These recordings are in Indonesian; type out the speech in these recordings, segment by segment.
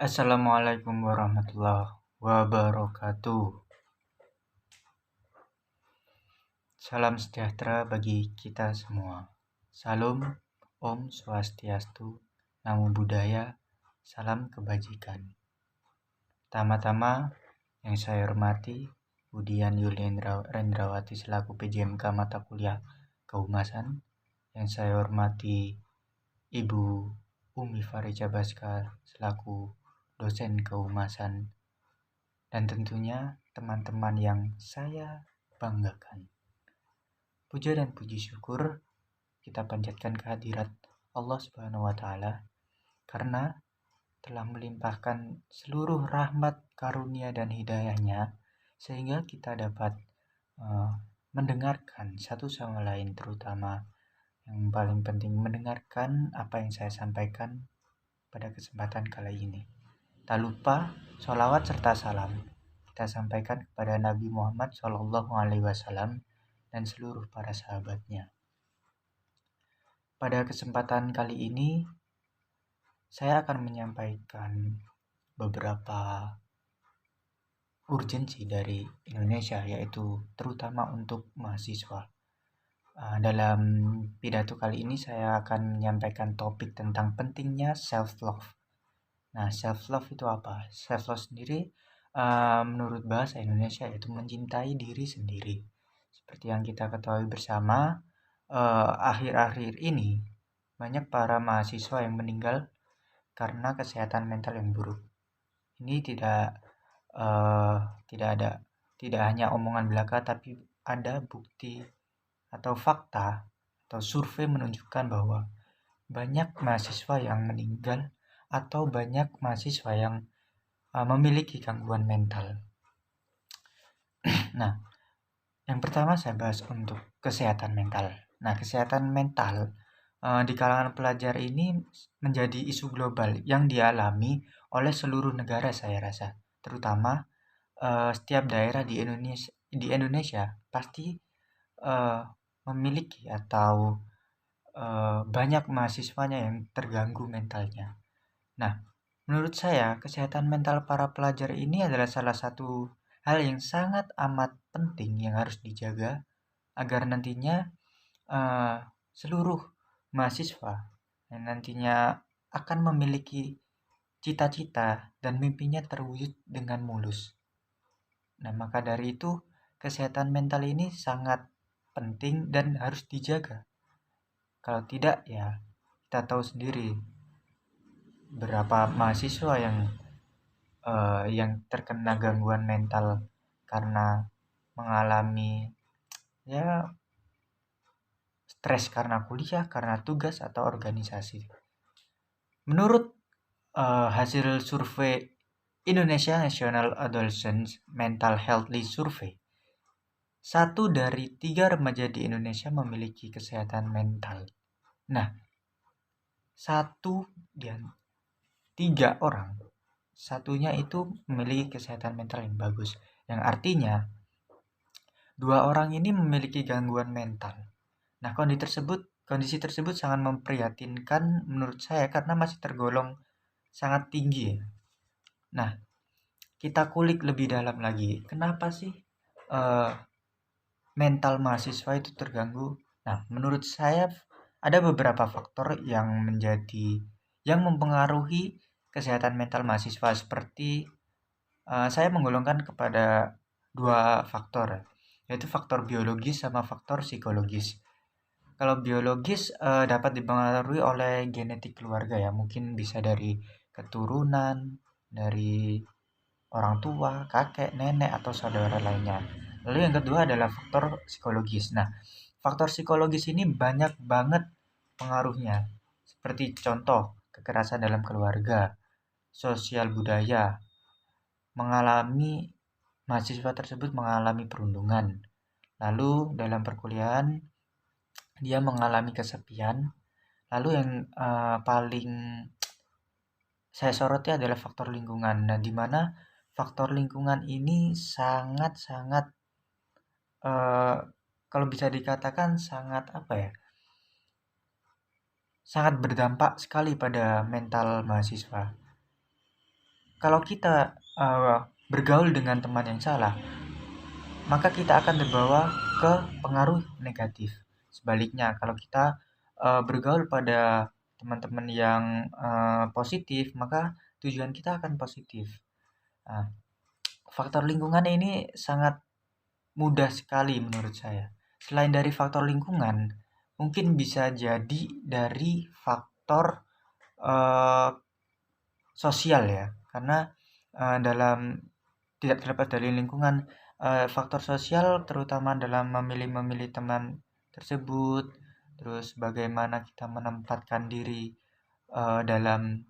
Assalamualaikum warahmatullahi wabarakatuh. Salam sejahtera bagi kita semua. Salam Om Swastiastu, Namo Buddhaya, salam kebajikan. Pertama-tama yang saya hormati Budian Yulendra Rendrawati selaku PJMK mata kuliah Kehumasan. Yang saya hormati Ibu Umi Farija Baskar selaku dosen Kehumasan. Dan tentunya teman-teman yang saya banggakan. Puja dan puji syukur kita panjatkan kehadirat Allah Subhanahu wa Ta'ala karena telah melimpahkan seluruh rahmat, karunia, dan hidayahnya sehingga kita dapat mendengarkan satu sama lain, terutama yang paling penting mendengarkan apa yang saya sampaikan pada kesempatan kali ini. Tak lupa sholawat serta salam kita sampaikan kepada Nabi Muhammad SAW dan seluruh para sahabatnya. Pada kesempatan kali ini saya akan menyampaikan beberapa urgensi dari Indonesia, yaitu terutama untuk mahasiswa. Dalam pidato kali ini saya akan menyampaikan topik tentang pentingnya self-love. Nah, self-love itu apa? Self-love sendiri menurut bahasa Indonesia yaitu mencintai diri sendiri. Seperti yang kita ketahui bersama, akhir-akhir ini banyak para mahasiswa yang meninggal karena kesehatan mental yang buruk. Ini tidak hanya omongan belaka, tapi ada bukti atau fakta atau survei menunjukkan bahwa banyak mahasiswa yang meninggal atau banyak mahasiswa yang memiliki gangguan mental. Nah, yang pertama saya bahas untuk kesehatan mental. Nah, kesehatan mental di kalangan pelajar ini menjadi isu global yang dialami oleh seluruh negara, saya rasa. Terutama setiap daerah di Indonesia pasti memiliki atau banyak mahasiswanya yang terganggu mentalnya. Nah, menurut saya kesehatan mental para pelajar ini adalah salah satu hal yang sangat amat penting yang harus dijaga agar nantinya seluruh mahasiswa yang nantinya akan memiliki cita-cita dan mimpinya terwujud dengan mulus. Nah, maka dari itu kesehatan mental ini sangat penting dan harus dijaga. Kalau tidak, ya kita tahu sendiri berapa mahasiswa yang terkena gangguan mental karena mengalami stres karena kuliah, karena tugas atau organisasi. Menurut hasil survei Indonesia National Adolescent Mental Health Survey, 1 dari 3 remaja di Indonesia memiliki kesehatan mental. Nah, 1 dan 3 orang, satunya itu memiliki kesehatan mental yang bagus, yang artinya 2 orang ini memiliki gangguan mental. Nah, kondisi tersebut sangat memprihatinkan menurut saya karena masih tergolong sangat tinggi. Nah, kita kulik lebih dalam lagi. Kenapa sih mental mahasiswa itu terganggu? Nah, menurut saya ada beberapa faktor yang mempengaruhi kesehatan mental mahasiswa, seperti saya menggolongkan kepada 2 faktor, yaitu faktor biologis sama faktor psikologis. Kalau biologis dapat dipengaruhi oleh genetik keluarga, ya, mungkin bisa dari keturunan, dari orang tua, kakek, nenek, atau saudara lainnya. Lalu yang kedua adalah faktor psikologis. Nah, faktor psikologis ini banyak banget pengaruhnya. Seperti contoh, kekerasan dalam keluarga, sosial budaya, mahasiswa tersebut mengalami perundungan. Lalu dalam perkuliahan dia mengalami kesepian. Lalu yang paling saya soroti adalah faktor lingkungan. Nah, di mana faktor lingkungan ini sangat-sangat kalau bisa dikatakan sangat sangat berdampak sekali pada mental mahasiswa. kalau kita bergaul dengan teman yang salah, maka kita akan terbawa ke pengaruh negatif. Sebaliknya, kalau kita bergaul pada teman-teman yang positif, maka tujuan kita akan positif. Nah, faktor lingkungan ini sangat mudah sekali menurut saya. Selain dari faktor lingkungan, mungkin bisa jadi dari faktor eh, sosial ya, karena dalam tidak terlepas dari lingkungan, faktor sosial terutama dalam memilih-memilih teman tersebut, terus bagaimana kita menempatkan diri dalam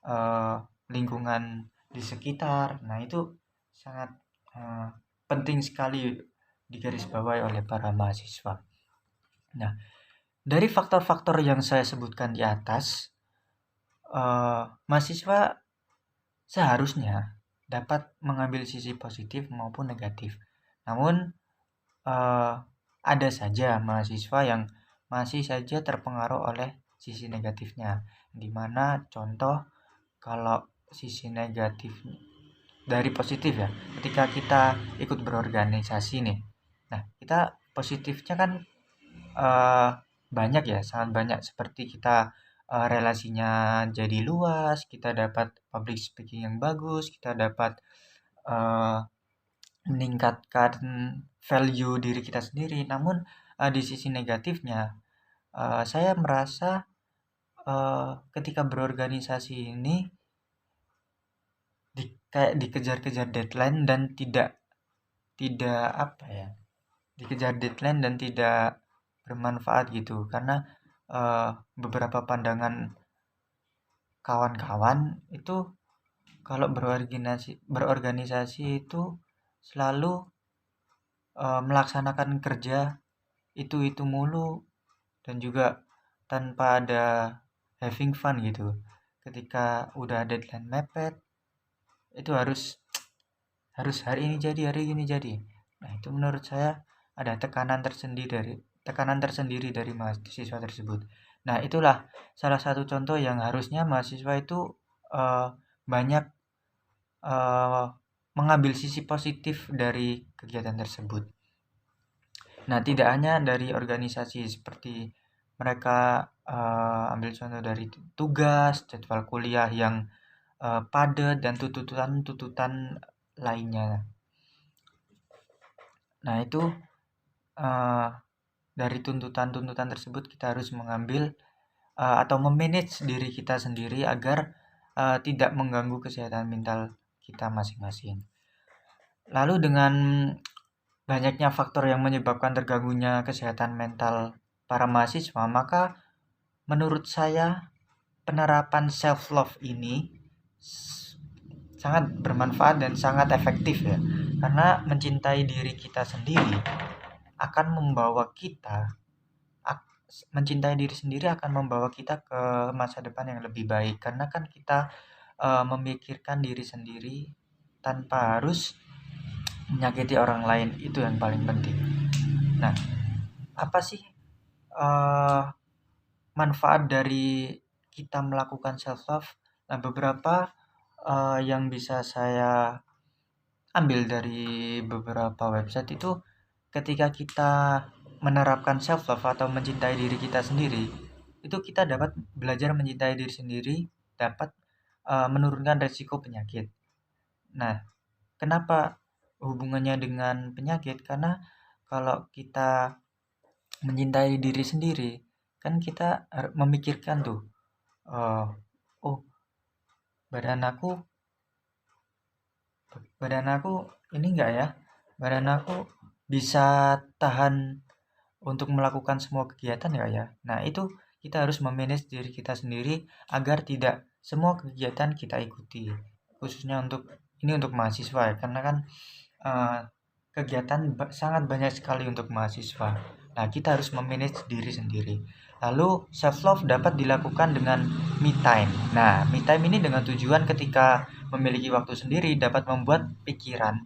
eh, lingkungan di sekitar. Nah, itu sangat eh, penting sekali digarisbawahi oleh para mahasiswa. Nah, dari faktor-faktor yang saya sebutkan di atas, mahasiswa seharusnya dapat mengambil sisi positif maupun negatif. Namun, eh, ada saja mahasiswa yang masih saja terpengaruh oleh sisi negatifnya. Di mana contoh kalau sisi negatif dari positif ya, ketika kita ikut berorganisasi nih. Nah, kita positifnya kan eh, banyak ya, sangat banyak. Seperti kita relasinya jadi luas, kita dapat public speaking yang bagus, kita dapat eh, meningkatkan value diri kita sendiri. Namun di sisi negatifnya, saya merasa ketika berorganisasi ini kayak dikejar-kejar deadline dan tidak tidak apa ya, dikejar deadline dan tidak bermanfaat gitu. Karena beberapa pandangan kawan-kawan itu kalau berorganisasi itu selalu melaksanakan kerja itu mulu dan juga tanpa ada having fun gitu. Ketika udah deadline mepet, itu harus harus hari ini jadi. Nah, itu menurut saya ada tekanan tersendiri dari mahasiswa tersebut. Nah, itulah salah satu contoh yang harusnya mahasiswa itu eh, banyak eh, mengambil sisi positif dari kegiatan tersebut. Nah, tidak hanya dari organisasi seperti mereka ambil contoh dari tugas, jadwal kuliah yang padat dan tuntutan-tuntutan lainnya. Nah, itu eh, dari tuntutan-tuntutan tersebut kita harus mengambil atau memanage diri kita sendiri agar tidak mengganggu kesehatan mental kita masing-masing. Lalu dengan banyaknya faktor yang menyebabkan terganggunya kesehatan mental para mahasiswa, maka menurut saya penerapan self love ini sangat bermanfaat dan sangat efektif ya. Karena mencintai diri kita sendiri akan membawa kita mencintai diri sendiri akan membawa kita ke masa depan yang lebih baik, karena kan kita memikirkan diri sendiri tanpa harus menyakiti orang lain. Itu yang paling penting. Nah, apa sih uh, manfaat dari kita melakukan self love? Nah, beberapa yang bisa saya ambil dari beberapa website itu, ketika kita menerapkan self love atau mencintai diri kita sendiri, itu kita dapat belajar mencintai diri sendiri, dapat menurunkan resiko penyakit. Nah, kenapa hubungannya dengan penyakit? Karena kalau kita mencintai diri sendiri, kan kita memikirkan tuh, eh, oh, badan aku badan aku ini enggak ya, badan aku bisa tahan untuk melakukan semua kegiatan enggak ya. Nah, itu kita harus memanage diri kita sendiri agar tidak semua kegiatan kita ikuti, khususnya untuk mahasiswa ya, karena kan eh, kegiatan sangat banyak sekali untuk mahasiswa. Nah, kita harus memanage diri sendiri. Lalu self love dapat dilakukan dengan me time. Nah, me time ini dengan tujuan ketika memiliki waktu sendiri dapat membuat pikiran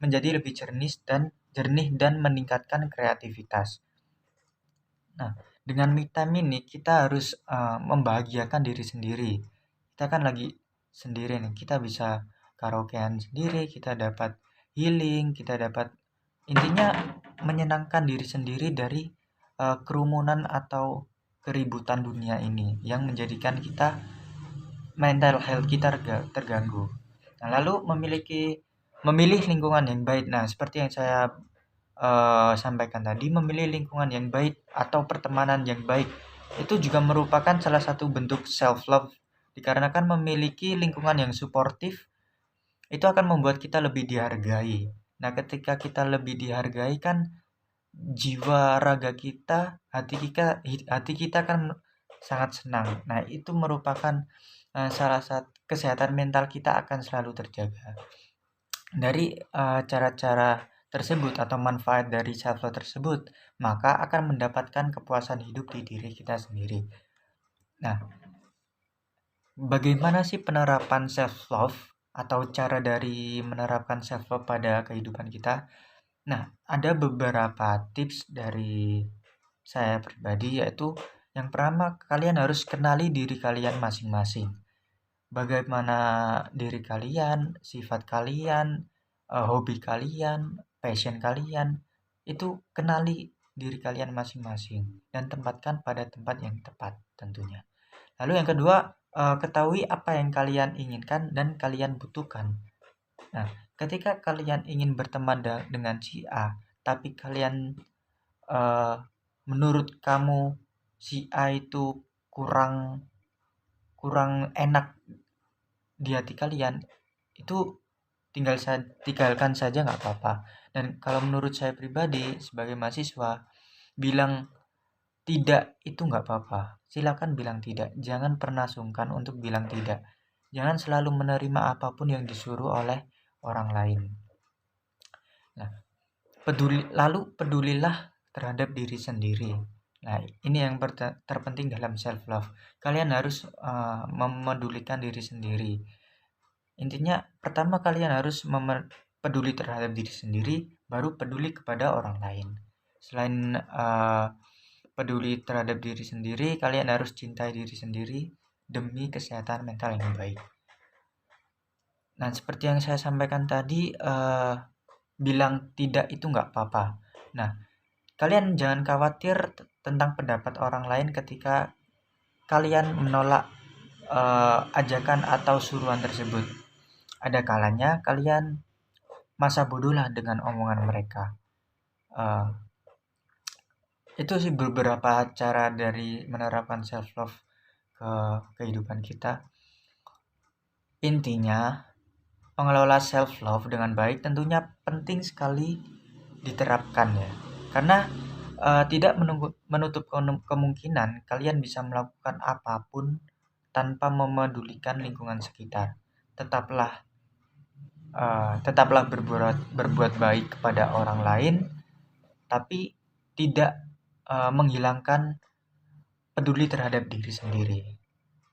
menjadi lebih jernih dan meningkatkan kreativitas. Nah, dengan me time ini kita harus membahagiakan diri sendiri. Kita kan lagi sendiri nih. Kita bisa karaokean sendiri, kita dapat healing, kita dapat intinya menyenangkan diri sendiri dari kerumunan atau keributan dunia ini yang menjadikan kita mental health kita terganggu. Nah, lalu memilih lingkungan yang baik. Nah, seperti yang saya sampaikan tadi, memilih lingkungan yang baik atau pertemanan yang baik itu juga merupakan salah satu bentuk self love, dikarenakan memiliki lingkungan yang suportif itu akan membuat kita lebih dihargai. Nah, ketika kita lebih dihargai kan jiwa raga kita, hati kita kan sangat senang. Nah, itu merupakan salah satu kesehatan mental kita akan selalu terjaga. Dari cara-cara tersebut atau manfaat dari self love tersebut, maka akan mendapatkan kepuasan hidup di diri kita sendiri. Nah, bagaimana sih penerapan self love atau cara dari menerapkan self love pada kehidupan kita? Nah, ada beberapa tips dari saya pribadi, yaitu yang pertama, kalian harus kenali diri kalian masing-masing. Bagaimana diri kalian, sifat kalian, hobi kalian, passion kalian, itu kenali diri kalian masing-masing dan tempatkan pada tempat yang tepat tentunya. Lalu yang kedua, ketahui apa yang kalian inginkan dan kalian butuhkan. Nah, ketika kalian ingin berteman dengan si A, tapi kalian menurut kamu si A itu kurang enak di hati kalian, itu tinggalkan saja nggak apa-apa. Dan kalau menurut saya pribadi sebagai mahasiswa, bilang tidak itu nggak apa-apa. Silakan bilang tidak. Jangan pernah sungkan untuk bilang tidak. Jangan selalu menerima apapun yang disuruh oleh orang lain. Nah, pedulilah terhadap diri sendiri. Nah, ini yang terpenting dalam self love. Kalian harus memedulikan diri sendiri. Intinya, pertama kalian harus peduli terhadap diri sendiri, baru peduli kepada orang lain. Selain peduli terhadap diri sendiri, kalian harus cintai diri sendiri demi kesehatan mental yang baik. Nah, seperti yang saya sampaikan tadi, bilang tidak itu nggak apa-apa. Nah, kalian jangan khawatir tentang pendapat orang lain ketika kalian menolak ajakan atau suruhan tersebut. Ada kalanya kalian masa bodohlah dengan omongan mereka. Itu sih beberapa cara dari menerapkan self love ke kehidupan kita. Intinya, mengelola self love dengan baik tentunya penting sekali diterapkan ya, karena tidak menutup kemungkinan kalian bisa melakukan apapun tanpa memedulikan lingkungan sekitar. Tetaplah berbuat baik kepada orang lain, tapi tidak menghilangkan peduli terhadap diri sendiri.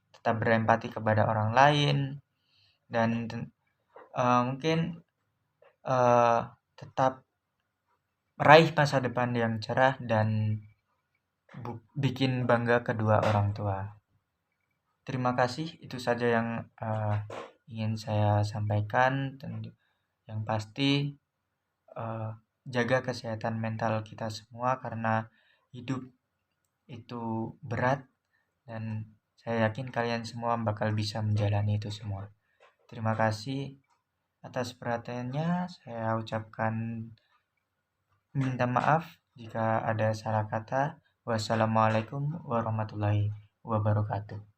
Tetap berempati kepada orang lain dan mungkin tetap meraih masa depan yang cerah dan bikin bangga kedua orang tua. Terima kasih, itu saja yang ingin saya sampaikan. Yang pasti jaga kesehatan mental kita semua, karena hidup itu berat dan saya yakin kalian semua bakal bisa menjalani itu semua. Terima kasih atas perhatiannya. Saya ucapkan minta maaf jika ada salah kata. Wassalamualaikum warahmatullahi wabarakatuh.